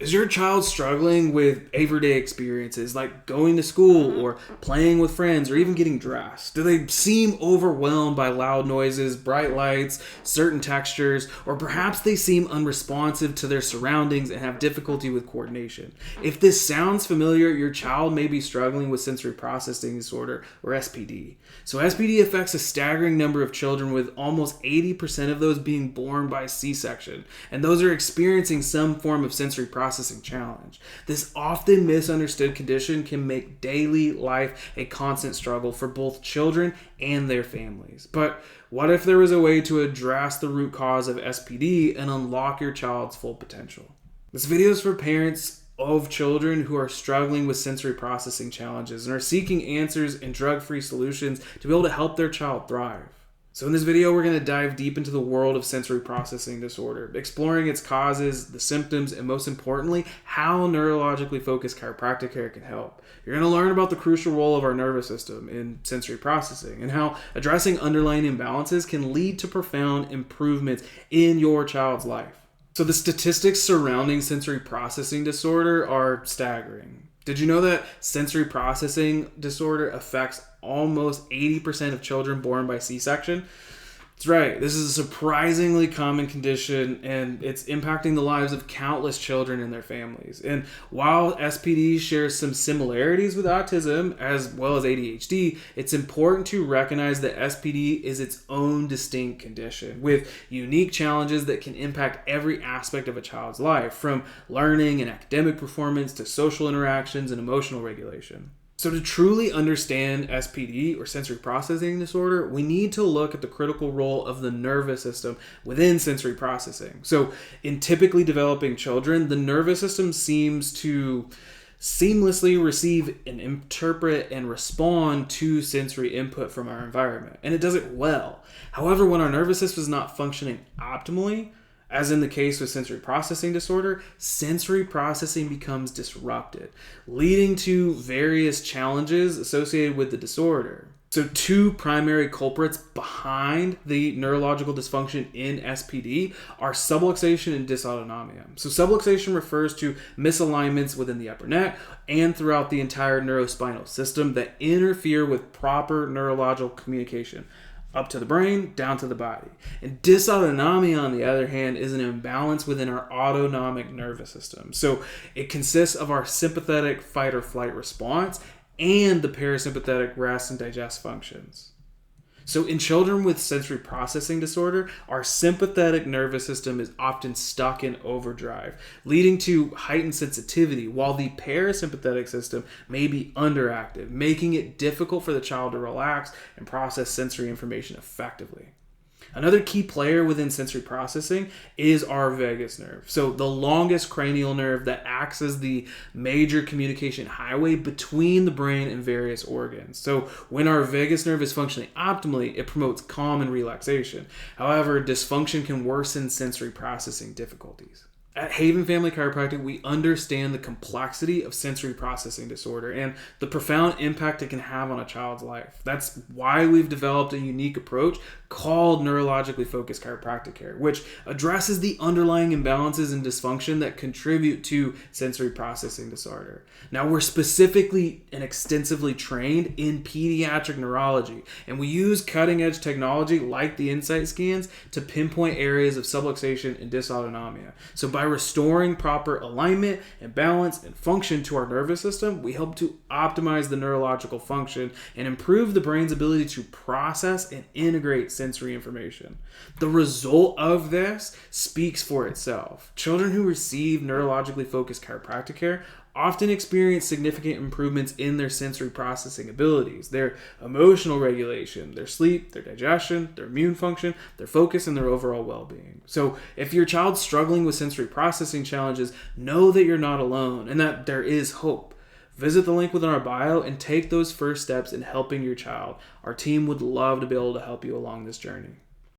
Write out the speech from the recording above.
Is your child struggling with everyday experiences like going to school or playing with friends or even getting dressed? Do they seem overwhelmed by loud noises, bright lights, certain textures, or perhaps they seem unresponsive to their surroundings and have difficulty with coordination? If this sounds familiar, your child may be struggling with sensory processing disorder or SPD. So SPD affects a staggering number of children, with almost 80% of those being born by C-section, and those are experiencing some form of sensory processing challenge. This often misunderstood condition can make daily life a constant struggle for both children and their families. But what if there was a way to address the root cause of SPD and unlock your child's full potential? This video is for parents of children who are struggling with sensory processing challenges and are seeking answers and drug-free solutions to be able to help their child thrive. So in this video, we're going to dive deep into the world of sensory processing disorder, exploring its causes, the symptoms, and most importantly, how neurologically focused chiropractic care can help. You're going to learn about the crucial role of our nervous system in sensory processing and how addressing underlying imbalances can lead to profound improvements in your child's life. So the statistics surrounding sensory processing disorder are staggering. Did you know that sensory processing disorder affects almost 80% of children born by C-section? That's right. This is a surprisingly common condition, and it's impacting the lives of countless children and their families. And while SPD shares some similarities with autism as well as ADHD, it's important to recognize that SPD is its own distinct condition with unique challenges that can impact every aspect of a child's life, from learning and academic performance to social interactions and emotional regulation. So to truly understand SPD, or sensory processing disorder, we need to look at the critical role of the nervous system within sensory processing. So in typically developing children, the nervous system seems to seamlessly receive and interpret and respond to sensory input from our environment, and it does it well. However, when our nervous system is not functioning optimally, as in the case with sensory processing disorder, sensory processing becomes disrupted, leading to various challenges associated with the disorder. So two primary culprits behind the neurological dysfunction in SPD are subluxation and dysautonomia. So subluxation refers to misalignments within the upper neck and throughout the entire neurospinal system that interfere with proper neurological communication, up to the brain, down to the body. And dysautonomia, on the other hand, is an imbalance within our autonomic nervous system. So it consists of our sympathetic fight or flight response and the parasympathetic rest and digest functions. So in children with sensory processing disorder, our sympathetic nervous system is often stuck in overdrive, leading to heightened sensitivity, while the parasympathetic system may be underactive, making it difficult for the child to relax and process sensory information effectively. Another key player within sensory processing is our vagus nerve. So the longest cranial nerve that acts as the major communication highway between the brain and various organs. So when our vagus nerve is functioning optimally, it promotes calm and relaxation. However, dysfunction can worsen sensory processing difficulties. At Haven Family Chiropractic, we understand the complexity of sensory processing disorder and the profound impact it can have on a child's life. That's why we've developed a unique approach called neurologically focused chiropractic care, which addresses the underlying imbalances and dysfunction that contribute to sensory processing disorder. Now, we're specifically and extensively trained in pediatric neurology, and we use cutting-edge technology like the Insight scans to pinpoint areas of subluxation and dysautonomia. So by restoring proper alignment and balance and function to our nervous system, we help to optimize the neurological function and improve the brain's ability to process and integrate sensory information. The result of this speaks for itself. Children who receive neurologically focused chiropractic care often experience significant improvements in their sensory processing abilities, their emotional regulation, their sleep, their digestion, their immune function, their focus, and their overall well-being. So if your child's struggling with sensory processing challenges, know that you're not alone and that there is hope. Visit the link within our bio and take those first steps in helping your child. Our team would love to be able to help you along this journey.